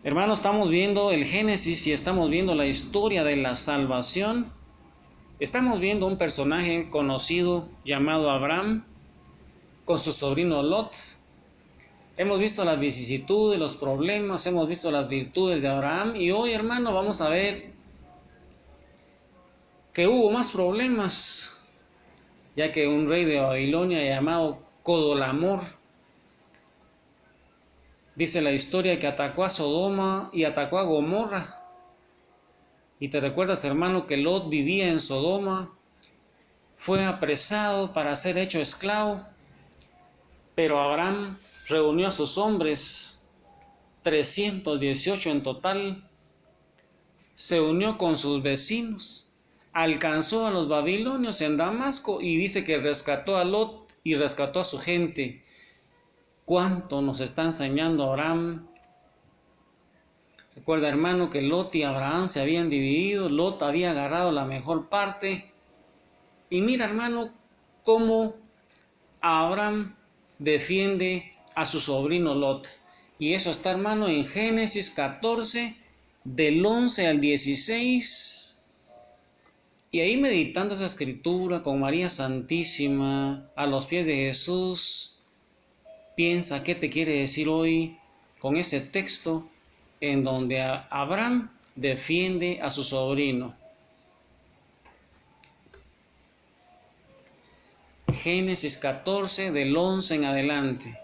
Hermanos, estamos viendo el Génesis y estamos viendo la historia de la salvación. Estamos viendo un personaje conocido llamado Abraham con su sobrino Lot. Hemos visto las vicisitudes, los problemas, hemos visto las virtudes de Abraham y hoy, hermano, vamos a ver que hubo más problemas, ya que un rey de Babilonia llamado Codolamor, dice la historia que atacó a Sodoma y atacó a Gomorra. Y te recuerdas, hermano, que Lot vivía en Sodoma, fue apresado para ser hecho esclavo, pero Abraham reunió a sus hombres, 318 en total, se unió con sus vecinos, alcanzó a los babilonios en Damasco y dice que rescató a Lot y rescató a su gente. ¿Cuánto nos está enseñando Abraham? Recuerda, hermano, que Lot y Abraham se habían dividido, Lot había agarrado la mejor parte. Y mira, hermano, cómo Abraham defiende a su sobrino Lot. Y eso está, hermano, en Génesis 14, del 11 al 16. Y ahí meditando esa escritura con María Santísima a los pies de Jesús, piensa qué te quiere decir hoy con ese texto en donde Abraham defiende a su sobrino. Génesis 14, del 11 en adelante.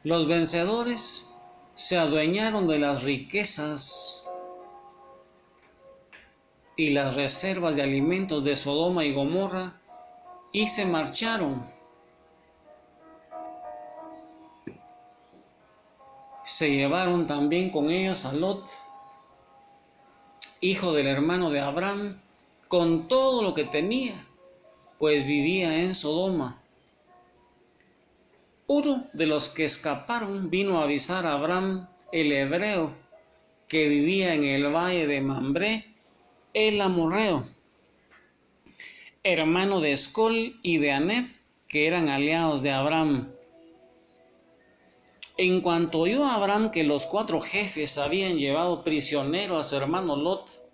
Los vencedores se adueñaron de las riquezas y las reservas de alimentos de Sodoma y Gomorra y se marcharon. Se llevaron también con ellos a Lot, hijo del hermano de Abraham, con todo lo que tenía, pues vivía en Sodoma. Uno de los que escaparon vino a avisar a Abraham, el hebreo, que vivía en el valle de Mambré, el amorreo, hermano de Escol y de Aner, que eran aliados de Abraham. En cuanto oyó Abraham que los 4 jefes habían llevado prisionero a su hermano Lot,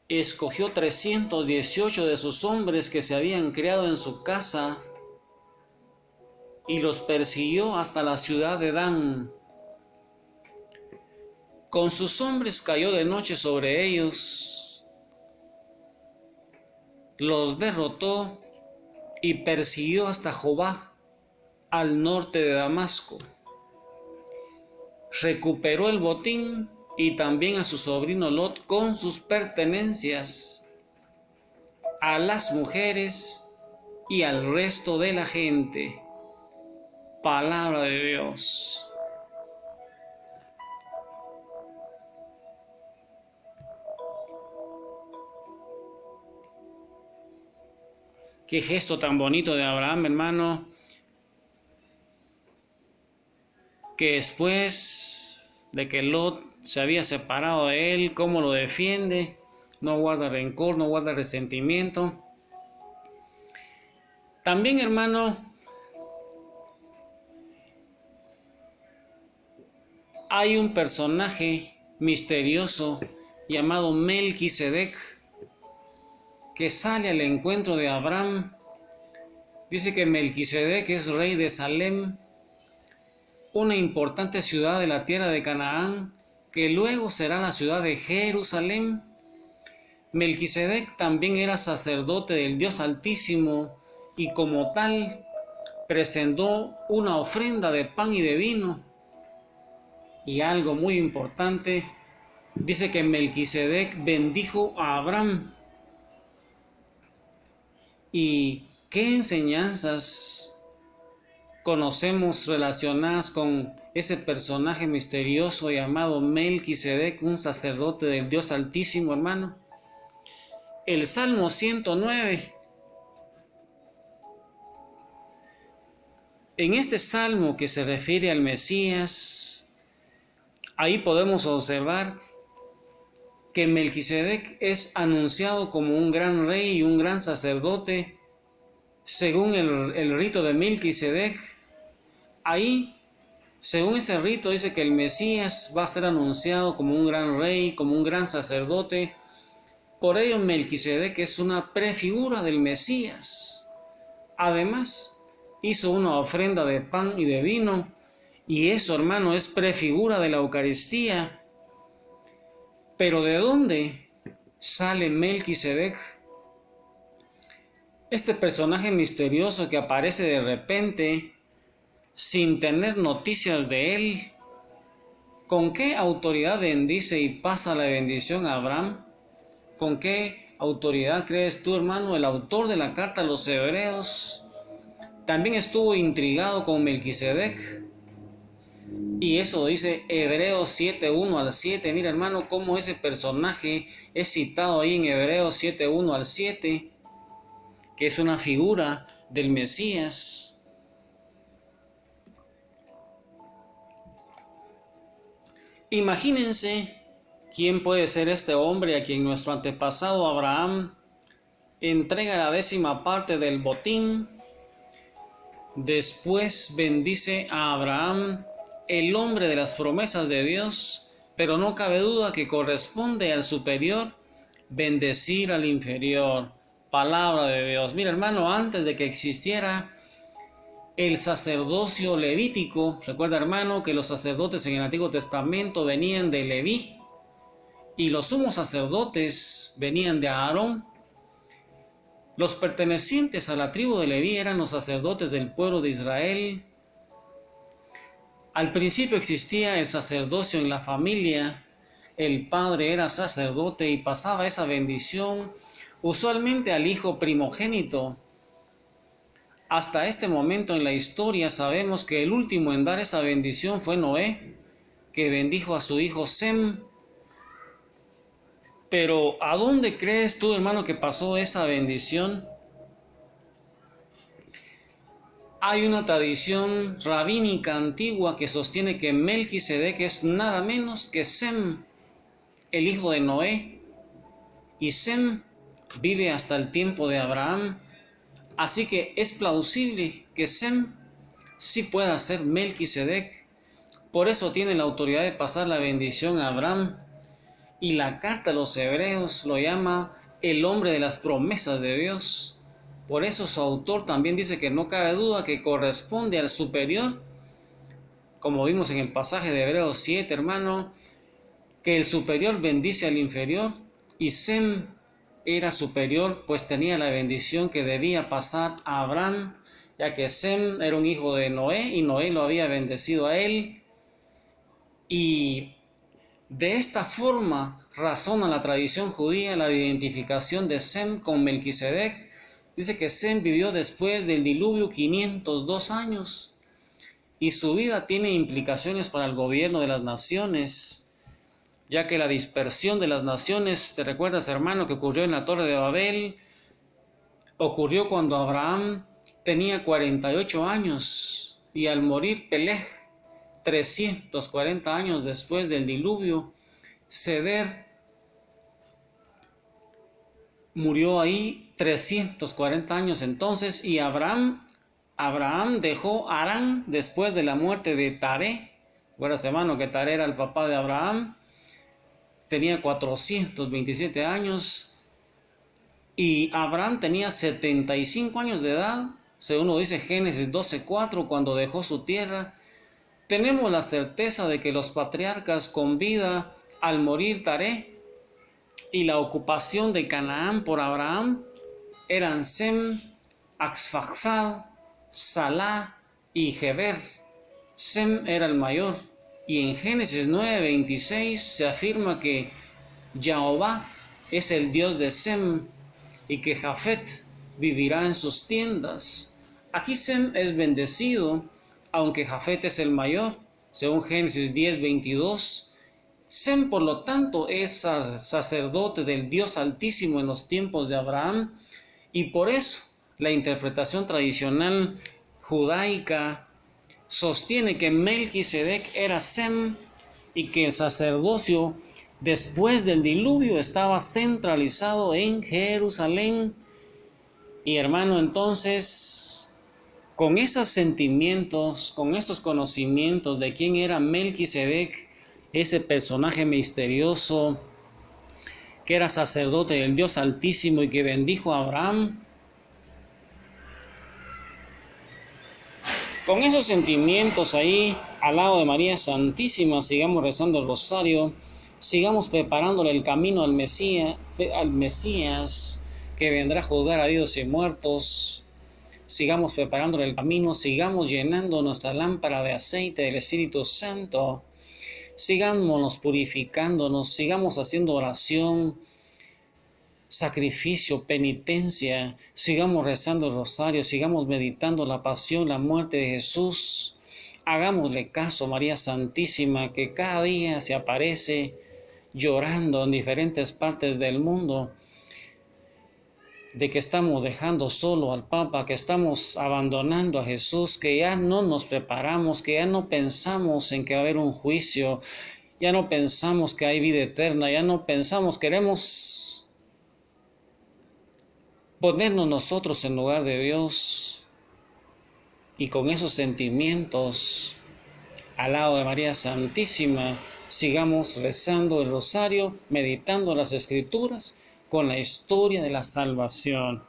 escogió 318 de sus hombres que se habían criado en su casa y los persiguió hasta la ciudad de Dan. Con sus hombres cayó de noche sobre ellos, los derrotó y persiguió hasta Jobá, al norte de Damasco. Recuperó el botín y también a su sobrino Lot con sus pertenencias, a las mujeres y al resto de la gente. Palabra de Dios. Qué gesto tan bonito de Abraham, hermano, que después de que Lot se había separado de él, cómo lo defiende, no guarda rencor, no guarda resentimiento. También, hermano, hay un personaje misterioso llamado Melquisedec que sale al encuentro de Abraham. Dice que Melquisedec es rey de Salem, una importante ciudad de la tierra de Canaán, que luego será la ciudad de Jerusalén. Melquisedec también era sacerdote del Dios Altísimo y como tal presentó una ofrenda de pan y de vino. Y algo muy importante, dice que Melquisedec bendijo a Abraham. ¿Y qué enseñanzas conocemos relacionadas con ese personaje misterioso llamado Melquisedec, un sacerdote del Dios Altísimo, hermano? El Salmo 109. En este salmo que se refiere al Mesías, Ahí podemos observar que Melquisedec es anunciado como un gran rey y un gran sacerdote. Según el rito de Melquisedec, ahí, según ese rito, dice que el Mesías va a ser anunciado como un gran rey, como un gran sacerdote. Por ello, Melquisedec es una prefigura del Mesías. Además, hizo una ofrenda de pan y de vino, y eso, hermano, es prefigura de la Eucaristía. Pero ¿de dónde sale Melquisedec? Este personaje misterioso que aparece de repente, sin tener noticias de él, ¿con qué autoridad bendice y pasa la bendición a Abraham? ¿Con qué autoridad crees tú, hermano? El autor de la carta a los Hebreos también estuvo intrigado con Melquisedec. Y eso dice Hebreos 7, 1 al 7. Mira, hermano, cómo ese personaje es citado ahí en Hebreos 7, 1 al 7, que es una figura del Mesías. Imagínense quién puede ser este hombre a quien nuestro antepasado Abraham entrega la 10ª parte del botín. Después bendice a Abraham, el hombre de las promesas de Dios, pero no cabe duda que corresponde al superior bendecir al inferior. Palabra de Dios. Mira, hermano, antes de que existiera el sacerdocio levítico, recuerda, hermano, que los sacerdotes en el Antiguo Testamento venían de Leví y los sumos sacerdotes venían de Aarón. Los pertenecientes a la tribu de Leví eran los sacerdotes del pueblo de Israel. Al principio existía el sacerdocio en la familia. El padre era sacerdote y pasaba esa bendición usualmente al hijo primogénito. Hasta este momento en la historia sabemos que el último en dar esa bendición fue Noé, que bendijo a su hijo Sem. Pero ¿a dónde crees tú, hermano, que pasó esa bendición? Hay una tradición rabínica antigua que sostiene que Melquisedec es nada menos que Sem, el hijo de Noé, y Sem vive hasta el tiempo de Abraham. Así que es plausible que Sem sí pueda ser Melquisedec. Por eso tiene la autoridad de pasar la bendición a Abraham. Y la carta a los Hebreos lo llama el hombre de las promesas de Dios. Por eso su autor también dice que no cabe duda que corresponde al superior, como vimos en el pasaje de Hebreos 7, hermano, que el superior bendice al inferior, y Sem era superior, pues tenía la bendición que debía pasar a Abraham, ya que Sem era un hijo de Noé y Noé lo había bendecido a él. Y de esta forma razona la tradición judía la identificación de Sem con Melquisedec. Dice que Sem vivió después del diluvio 502 años y su vida tiene implicaciones para el gobierno de las naciones, ya que la dispersión de las naciones, ¿te recuerdas, hermano, que ocurrió en la Torre de Babel? Ocurrió cuando Abraham tenía 48 años y al morir Peleg, 340 años después del diluvio, Ceder murió ahí 340 años entonces, y Abraham dejó Harán después de la muerte de Taré. Recuerdas, hermano, que Taré era el papá de Abraham. Tenía 427 años y Abraham tenía 75 años de edad, según lo dice Génesis 12:4, cuando dejó su tierra. Tenemos la certeza de que los patriarcas con vida al morir Taré y la ocupación de Canaán por Abraham eran Sem, Arfaxad, Salá y Geber. Sem era el mayor. Y en Génesis 9:26 se afirma que Jehová es el Dios de Sem y que Jafet vivirá en sus tiendas. Aquí Sem es bendecido, aunque Jafet es el mayor, según Génesis 10:22. Sem, por lo tanto, es sacerdote del Dios Altísimo en los tiempos de Abraham, y por eso la interpretación tradicional judaica sostiene que Melquisedec era Sem, y que el sacerdocio después del diluvio estaba centralizado en Jerusalén. Y hermano, entonces, con esos sentimientos, con esos conocimientos de quién era Melquisedec, ese personaje misterioso que era sacerdote del Dios Altísimo y que bendijo a Abraham, con esos sentimientos ahí, al lado de María Santísima, sigamos rezando el rosario, sigamos preparándole el camino al Mesías que vendrá a juzgar a vivos y muertos. Sigamos preparándole el camino, sigamos llenando nuestra lámpara de aceite del Espíritu Santo, sigámonos purificándonos, sigamos haciendo oración, sacrificio, penitencia, sigamos rezando el rosario, sigamos meditando la pasión, la muerte de Jesús. Hagámosle caso a María Santísima, que cada día se aparece llorando en diferentes partes del mundo, de que estamos dejando solo al Papa, que estamos abandonando a Jesús, que ya no nos preparamos, que ya no pensamos en que va a haber un juicio, ya no pensamos que hay vida eterna, ya no pensamos, queremos ponernos nosotros en lugar de Dios, y con esos sentimientos al lado de María Santísima sigamos rezando el rosario, meditando las Escrituras con la historia de la salvación.